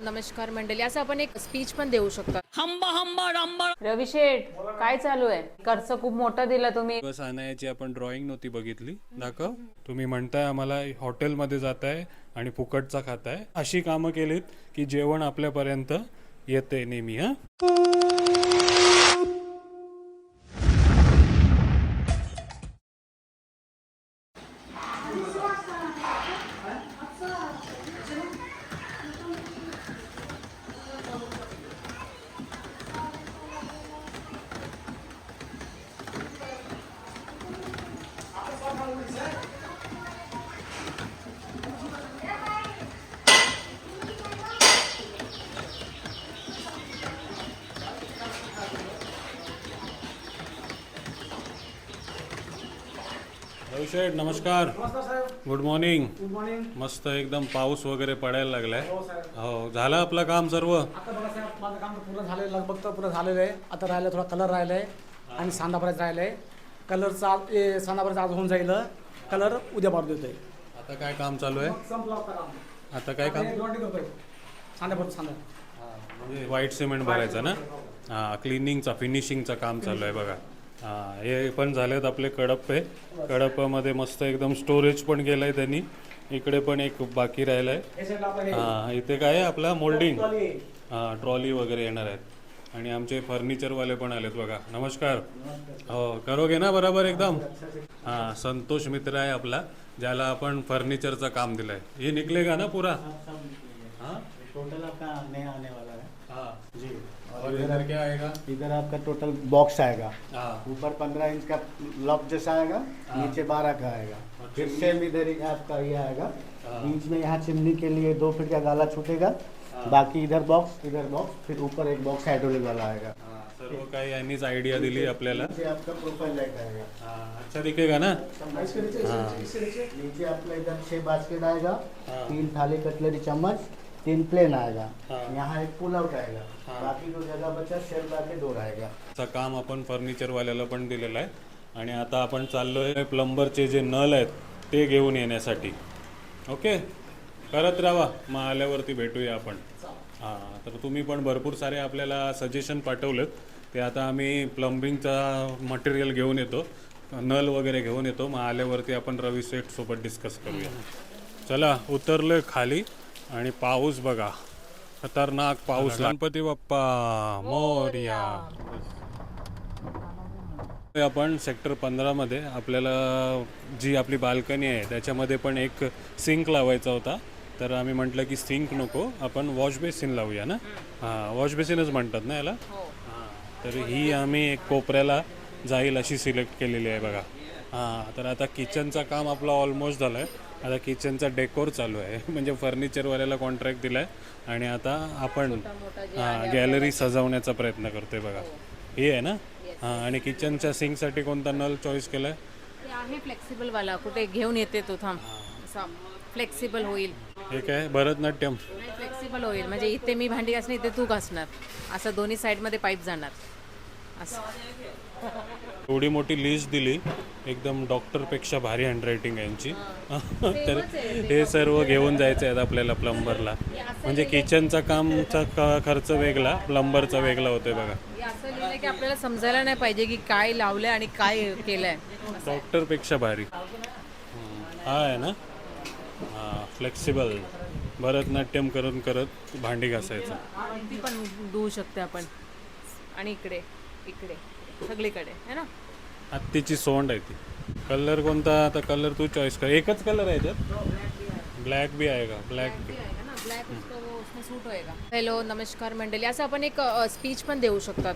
नमस्कार मंडळी, असं आपण एक स्पीच पण देऊ शकतो. हंबा हंबा रंबा. रवी शेठ, काय चालू आहे? खर्च खूप मोठा दिला तुम्ही. बस आणायची आपण ड्रॉइंग नव्हती बघितली. दाखव. तुम्ही म्हणताय आम्हाला हॉटेलमध्ये जाताय आणि फुकटचा खाताय. अशी कामं केलीत की जेवण आपल्यापर्यंत येते नेहमी. हा रवी शेठ, नमस्कार. Good morning. मस्त एकदम पाऊस वगैरे पडायला लागलाय. हो, झालं आपलं काम सर्व. आता बघा साहेब, माझं काम तर पूर्ण झालेलं, लगभग तर पूर्ण झालेलं आहे. आता राहिलं थोडा कलर राहिलाय आणि सांदा भरायचं राहिलंय. कलरचा सांदा भरायचा आज होऊन जाईल. कलर उद्या भर देतोय. आता काय काम चालू आहे? संपलं आता काम. आता काय काम? लॉन्ड्री करतोय. सांदा भरतो सांदा. म्हणजे व्हाईट सिमेंट भरायचं ना. हां, क्लिनिंगचा फिनिशिंगचा काम चालू आहे बघा. हां, हे पण झालेत आपले कडप्पे. कडप्पामध्ये मस्त एकदम स्टोरेज पण केलंय त्यांनी. इकडे पण एक बाकी राहिलाय. हे साईडला आपलं हे हां, इथे काय आहे आपला मोल्डिंग. ट्रॉली आहे. हां, ट्रॉली वगैरे येणार आहेत. आणि आमचे फर्निचरवाले पण आलेत बघा. नमस्कार. हो, करोगे ना बरोबर एकदम. हां, संतोष मित्र आहे आपला, ज्याला आपण फर्निचरचं काम दिलंय. हे निकलेगा ना पूरा? हाँ, टोटल आपका नया आने वाला है हाँ. जी। और इधर क्या आएगा? इधर आपका टोटल बॉक्स आएगा। हाँ. ऊपर 15 इंच का लॉक जैसा आएगा, नीचे 12 का आएगा। फिर सेम इधर ही आपका ये आएगा। बीच में यहाँ चिमनी के लिए 2 फीट का गाला छूटेगा। बाकी इधर बॉक्स, फिर ऊपर एक बॉक्स हाइड्रोलिक वाला आएगा। हाँ, सर्व काही यांनीच आयडिया दिली आपल्याला. नीचे आपका प्रोफाइल लाइट आएगा। हाँ, अच्छा दिखेगा ना. इसके नीचे, इसके नीचे नीचे आपका इधर 6 बास्केट आएगा, हाँ. 3 थाली कटलरी चम्मच, 3 प्लेन आएगा। हाँ. यहाँ एक पुल आउट आएगा। हाँ. बाकी जो जगह बचा शेल्फ आके 2 रहेगा। चा काम आपण फर्निचरवाल्याला पण दिलेलं आहे. आणि आता आपण चाललोय प्लंबरचे जे नळ आहेत ते घेऊन येण्यासाठी. ओके, करत राहा. मग आल्यावरती भेटूया आपण. हां, तर तुम्ही पण भरपूर सारे आपल्याला सजेशन पाठवलेत. ते आता आम्ही प्लंबिंगचा मटेरियल घेऊन येतो, नळ वगैरे घेऊन येतो. मग आल्यावरती आपण रवी सेठ सोबत डिस्कस करूया. चला, उतरलोय खाली आणि पाऊस बघा, खतरनाक पाऊस. गणपती बाप्पा मोरया. आपण सेक्टर 15 मध्ये आपल्याला जी आपली बाल्कनी आहे त्याच्यामध्ये पण एक सिंक लावायचा होता. तर आम्ही म्हटलं की सिंक नको, आपण वॉश बेसिन लावूया ना. हां, वॉश बेसिनच म्हणतात ना याला. हां, तर ही आम्ही एक कोपऱ्याला जाईल अशी सिलेक्ट केलेली आहे बघा. हां, तर आता किचनचं काम आपलं ऑलमोस्ट झालं आहे. आता किचनचा डेकोर चालू आहे. म्हणजे फर्निचरवाल्याला कॉन्ट्रॅक्ट दिला आहे आणि आता आपण गॅलरी सजवण्याचा प्रयत्न करतोय बघा. हे आहे ना. हां, आणि किचनच्या सिंकसाठी कोणता नळ चॉईस केला आहे? ते आहे फ्लेक्सिबल वाला, कुठे घेऊन येते तो. थांब, असा फ्लेक्सिबल होईल. हे काय भरतनाट्यम. नाही, फ्लेक्सिबल होईल म्हणजे इथे मी भांडी घासणार, इथे तू घासणार, असं दोन्ही साईडमध्ये पाईप जाणार असं. एवढी मोठी लिस्ट दिली, एकदम डॉक्टरपेक्षा भारी हँडरायटिंग आहे यांची. तर हे सर्व घेऊन जायचं आहे आपल्याला प्लंबरला. म्हणजे किचनचा कामचा खर्च वेगळा, प्लंबरचा वेगळा होतोय बघा. हे असं लिहिलंय की आपल्याला समजायला नाही पाहिजे की काय लावलंय आणि काय केलंय. डॉक्टरपेक्षा भारी. हा आहे ना. हां, फ्लेक्सिबल. भरतनाट्यम करून करत भांडी घासायचं. ती पण धुवू शकते आपण. आणि इकडे इकडे सगळीकडे है ना. हत्तीची सोंड आहे ती. कलर कोणता? आता कलर तू चॉईस कर. एकच कलर आहे याच्यात. ब्लॅक भी आहे का? ब्लॅक भी. ब्लॅक उसमें सूट होएगा. हॅलो, नमस्कार मंडळी, असं आपण एक स्पीच पण देऊ शकतात.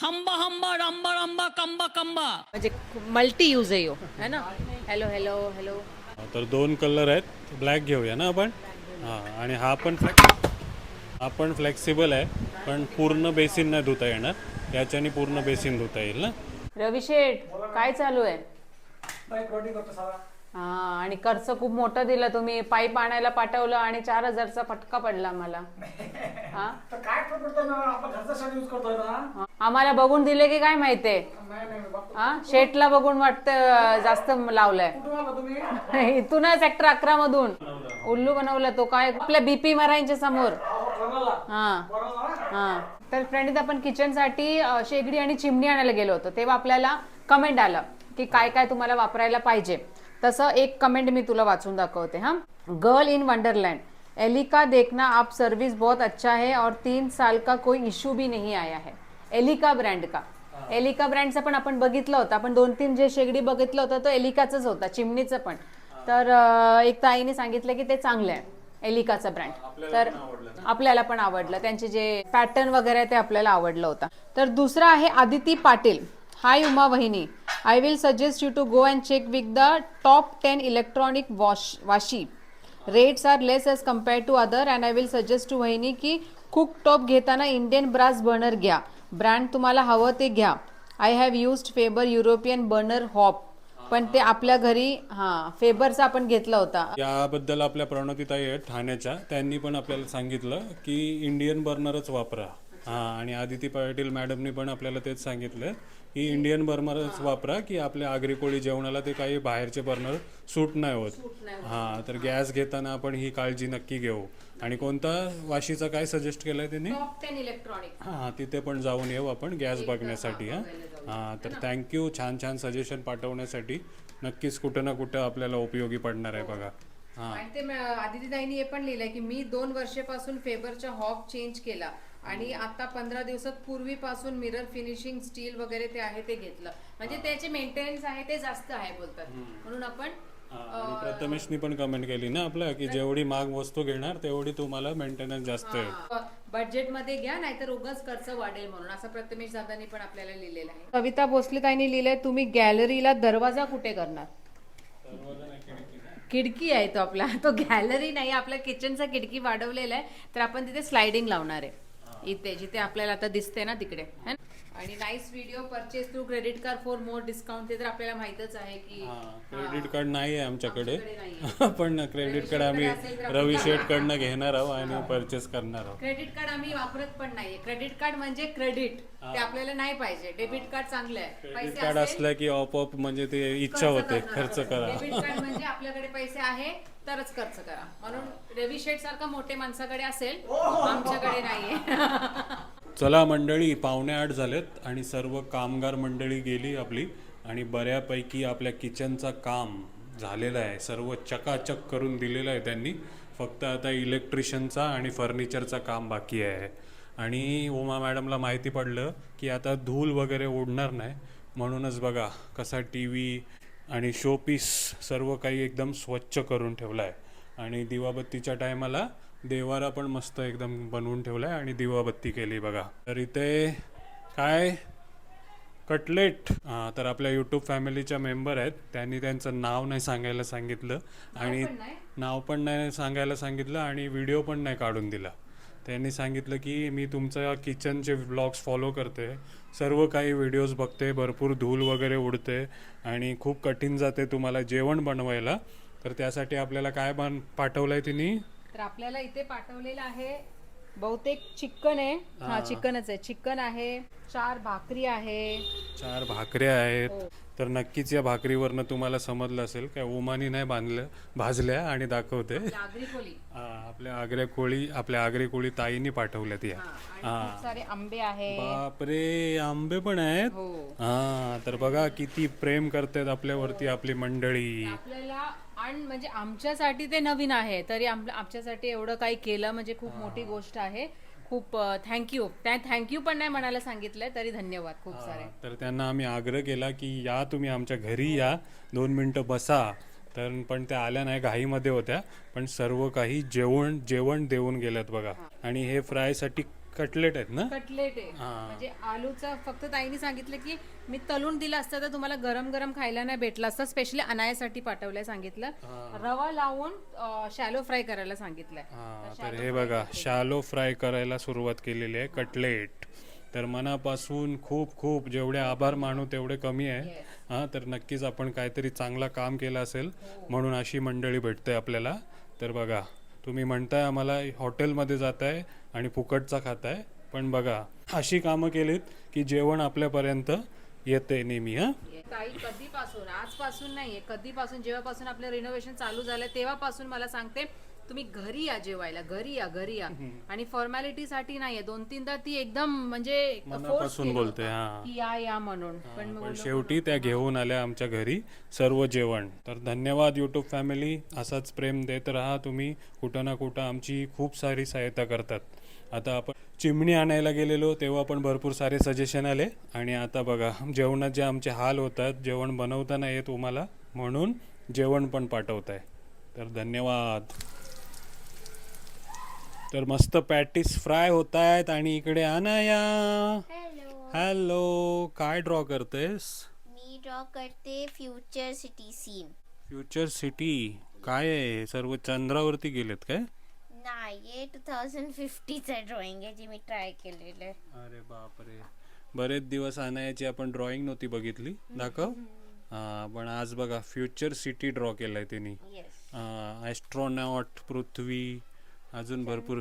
हंबा हंबा रंबा रंबा कंबा कंबा. म्हणजे मल्टी यूज आहे हो, है ना. Hello hello hello. तर 2 कलर आहेत. ब्लॅक घेऊया ना आपण. हां, आणि हा पण फ्लेक्सिबल आहे, पण पूर्ण बेसिन नाही धुता येणार. याच्याने पूर्ण बेसिन धुता येईल ना. रवी शेठ, काय चालू आहे? बाईक लॉन्ड्री करतो सारा. हा, आणि खर्च खूप मोठा दिला तुम्ही. पाईप आणायला पाठवलं आणि 4,000चा फटका पडला मला. हा, तर काय करतो ना, आपण घरचा यूज करतोय ना. आम्हाला बघून दिले की काय माहितीये. नाही बाप, हा, शेठला बघून वाटतं जास्त लावलंय. कुठून आला तुम्ही? इथूनच सेक्टर 11 मधून उल्लू बनवला तो. काय आपल्या BP महाराजांच्या समोर. हा तर फ्रेंड आपण किचनसाठी शेगडी आणि चिमणी आणायला गेलो होतो तेव्हा आपल्याला कमेंट आलं की काय काय तुम्हाला वापरायला पाहिजे. तसं एक कमेंट मी तुला वाचून दाखवते. हा, गर्ल इन वंडरलैंड, एलिका देखना आप सर्विस बहुत अच्छा है और 3 साल का कोई इशू भी नहीं आया है. एलिका ब्रँड का, एलिका ब्रँडचा पण आपण बघितलं होतं. आपण 2-3 जे शेगडी बघितलं होतं तो एलिकाचाच होता, चिमणीचं पण. तर एक ताईने सांगितलं की ते चांगलं आहे एलिकाचा ब्रँड. तर आपल्याला पण आवडलं, त्यांचे जे पॅटर्न वगैरे आहे ते आपल्याला आवडलं होतं. तर दुसरा आहे आदिती पाटील. हाय उमा वहिनी, I will suggest you to go and check with the top 10 electronic Vashi. Rates are less as compare to other and I will suggest to वहिनी की कुक टॉप घेताना इंडियन ब्रास बर्नर घ्या. ब्रँड तुम्हाला हवं ते घ्या. I have used Faber European burner hob, पण ते आपल्या घरी फेबरचा आपण घेतला होता. याबद्दल आपल्या प्रणोतीताई आहेत ठाण्याच्या, त्यांनी पण आपल्याला सांगितलं की इंडियन बर्नरच वापरा. आणि आदिती पाटील मॅडमनी पण आपल्याला तेच सांगितलं की इंडियन बर्नरच वापरा, की आपल्या आगरी कोळी जेवणाला ते काही बाहेरचे बर्नर सूट नाही होत. तर गॅस घेताना आपण ही काळजी नक्की घेऊ. आणि कोणता वाशीचा काय सजेस्ट केलंय त्यांनी? Top 10 electronic. तिथे पण जाऊन येऊ आपण गॅस बघण्यासाठी. तर थँक्यू छान छान सजेशन पाठवण्यासाठी. नक्कीच कुठं ना कुठं आपल्याला उपयोगी पडणार आहे बघा. आणि ते आदितीताईंनी हे पण लिहिलंय की मी 2 वर्षापासून फेबरचा हॉब चेंज केला आणि आता 15 दिवसात पूर्वीपासून मिरर फिनिशिंग स्टील वगैरे ते आहे ते घेतलं. म्हणजे त्याचे मेंटेनन्स आहे ते जास्त आहे बोलतात. म्हणून आपण प्रथमेशनी पण कमेंट केली ना आपल्या की जेवढी महाग वस्तू घेणार तेवढी तुम्हाला मेंटेनन्स जास्त आहे. बजेट मध्ये घ्या नाहीतर उगाच खर्च वाढेल म्हणून, असं प्रथमेश दादांनी पण आपल्याला लिहिलेलं आहे. कविता भोसले ताईंनी लिहिलंय तुम्ही गॅलरीला दरवाजा कुठे करणार? खिडकी आहे तो आपला, तो गॅलरी नाही, आपल्या किचनचा खिडकी वाढवलेला आहे. तर आपण तिथे स्लायडिंग लावणार आहे इथे जिथे आपल्याला आता दिसते ना तिकडे. आणि nice video purchase through credit card for more discount. ते तर आपल्याला माहितच आहे की क्रेडिट कार्ड नाही आहे आमच्याकडे, पण क्रेडिट कार्ड आम्ही रवी शेठ कडनं घेणार आहोत आणि परचेस करणार आहोत. क्रेडिट कार्ड आम्ही वापरत पण नाहीये. क्रेडिट कार्ड म्हणजे क्रेडिट, ते आपल्याला नाही पाहिजे. डेबिट कार्ड चांगलं आहे. क्रेडिट कार्ड असलं की ऑप म्हणजे ते इच्छा होते खर्च करा. डेबिट कार्ड म्हणजे आपल्याकडे पैसे आहे तरच खर्च करा. म्हणून रवी शेठ सारखा मोठे माणसाकडे असेल, आमच्याकडे नाहीये. चला मंडळी, 7:45 झालेत आणि सर्व कामगार मंडळी गेली आपली आणि बऱ्यापैकी आपल्या किचनचा काम झालेलं आहे. सर्व चकाचक करून दिलेलं आहे त्यांनी. फक्त आता इलेक्ट्रिशियनचा आणि फर्निचरचा काम बाकी आहे. आणि उमा मॅडमला माहिती पडलं की आता धूल वगैरे उडणार नाही, म्हणूनच बघा कसा टी व्ही आणि शोपीस सर्व काही एकदम स्वच्छ करून ठेवला आहे. आणि दिवाबत्तीच्या टायमाला देवारा पण मस्त एकदम बनवून ठेवला आहे आणि दिवाबत्ती केली बघा. तर इथे काय कटलेट, तर आपल्या यूट्यूब फॅमिलीच्या मेंबर आहेत, त्यांनी त्यांचं नाव नाही सांगायला सांगितलं आणि नाव पण नाही सांगायला सांगितलं आणि व्हिडिओ पण नाही काढून दिला. त्यांनी सांगितलं की मी तुमचा किचनचे व्लॉग्स फॉलो करते, सर्व काही व्हिडिओज बघते, भरपूर धूल वगैरे उडते आणि खूप कठीण जाते तुम्हाला जेवण बनवायला. तर त्यासाठी आपल्याला काय पाठवलंय तिने? तर आपल्याला इथे पाठवलेलं आहे बहुतेक चिकन आहे. चिकनच आहे. चिकन आहे, 4 भाकरी आहे, 4 भाकऱ्या आहेत. तर नक्कीच या भाकरीवरनं तुम्हाला समजलं असेल काय उमानी नाही भाजल्या आणि दाखवते. आगरी कोळी, आपल्या आगरी कोळी ताईनी पाठवल्या त्या. खूप सारे आंबे आहे. बापरे, आंबे पण आहेत. तर बघा किती प्रेम करतात आपल्यावरती आपली मंडळी. आपल्याला म्हणजे आमच्यासाठी ते नवीन आहे तरी आमच्यासाठी एवढं काही केलं म्हणजे खूप मोठी गोष्ट आहे. खूप थँक्यू. थँक्यू पण नाही म्हणायला सांगितलंय तरी धन्यवाद खूप सारे. तर त्यांना आम्ही आग्रह केला की या तुम्ही आमच्या घरी या, 2 मिनिटं बसा. तर पण त्या आल्या नाही, घाईमध्ये होत्या, पण सर्व काही जेवण देऊन गेल्यात बघा. आणि हे फ्रायसाठी कटलेट आहेत ना? कटलेट आहे म्हणजे आलूचं. फक्त ताईने सांगितलं की मी तलून दिलं असतं तर तुम्हाला गरम गरम खायला नाही भेटलं असतं. स्पेशली अनायासाठी पाठवलंय सांगितलं. रवा लावून शॅलो फ्राय करायला सांगितलंय. तर हे बघा शॅलो फ्राय करायला सुरुवात केलेली आहे कटलेट. तर मनापासून खूप खूप जेवढे आभार मानू तेवढे कमी आहे. तर नक्कीच आपण काहीतरी चांगला काम केलं असेल म्हणून अशी मंडळी भेटते आपल्याला. तर बघा तुम्ही म्हणताय आम्हाला हॉटेलमध्ये जाताय आणि फुकटचा खाताय, पण बघा अशी कामं केलीत की जेवण आपल्यापर्यंत येते नेहमी. ताई कधीपासून, आजपासून नाहीये, कधीपासून जेव्हापासून आपलं रिनोव्हेशन चालू झालं तेव्हापासून मला सांगते तुम्ही घरी या जेवायला, घरी या आणि फॉर्मॅलिटीसाठी नाहीये, 2-3दा ती एकदम म्हणजे force मनापासून केलं बोलते. होतं हा की या म्हणून. पण पण शेवटी त्या घेऊन आल्या आमच्या घरी सर्व जेवण. तर धन्यवाद यूट्यूब फॅमिली, असाच प्रेम देत राहा तुम्ही. कुठं ना कुठं आमची खूप सारी सहायता करतात. आता आपण चिमणी आणायला गेलेलो तेव्हा पण भरपूर सारे सजेशन आले आणि आता बघा जेवणाचे आमचे हाल होतात, जेवण बनवता नाही येत तुम्हाला म्हणून जेवण पण पाठवत आहे. तर धन्यवाद. तर मस्त पॅटीस फ्राय होत आहेत आणि इकडे अनाया. हॅलो, काय ड्रॉ करतेस? मी ड्रॉ करते future city scene. Future city काय आहे? सर्व चंद्रावरती गेलेत काय? नाही, हे 2050चं ड्रॉइंग आहे जे मी ट्राय केलेलं आहे. अरे बापरे, बरेच दिवस अनायाची आपण ड्रॉइंग नव्हती बघितली. दाखव. हा, पण आज बघा फ्युचर सिटी ड्रॉ केलाय त्यांनी. येस. ॲस्ट्रॉनॉट, पृथ्वी, अजून भरपूर.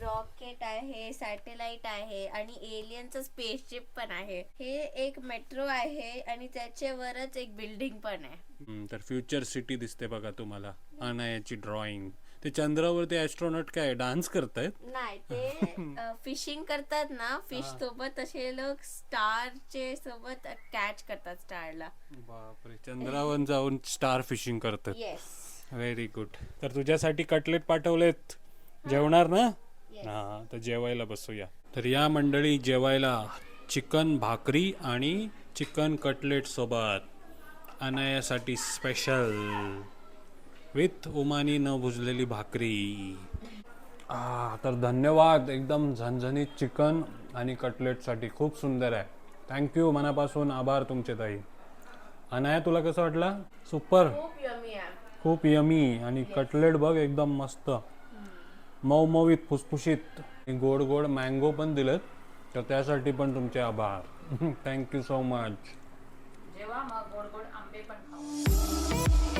रॉकेट आहे, सॅटेलाइट आहे आणि एलियनचं स्पेसशिप पण आहे. हे एक मेट्रो आहे आणि त्याच्यावरच एक बिल्डिंग पण आहे. तर फ्युचर सिटी दिसते बघा तुम्हाला अनायाची ड्रॉइंग. ते चंद्रावरती ॲस्ट्रॉनॉट काय डान्स करतायत? नाही, ते फिशिंग करतात ना, फिश सोबत असे लोक स्टारचे सोबत कॅच करतात स्टारला. बापरे, चंद्रावर जाऊन स्टार फिशिंग करतात. येस. Very good. तर तुझ्यासाठी कटलेट पाठवलेत, जेवणार ना? हा, तर जेवायला बसूया. तर या मंडळी जेवायला चिकन भाकरी आणि चिकन कटलेट सोबत अनायासाठी स्पेशल विथ उमानी न भुजलेली भाकरी. तर धन्यवाद. एकदम झणझणीत चिकन आणि कटलेटसाठी खूप सुंदर आहे. थँक्यू, मनापासून आभार तुमचे ताई. अनाया, तुला कसं वाटलं? सुपर, खूप यमी आहे. खूप यमी. आणि कटलेट बघ एकदम मस्त मऊमवीत, फुसफुशीत. गोड गोड मँगो पण दिलेत, तर त्यासाठी पण तुमचे आभार. Thank you so much. जेव्हा मग गोड गोड आंबे पण खाऊ.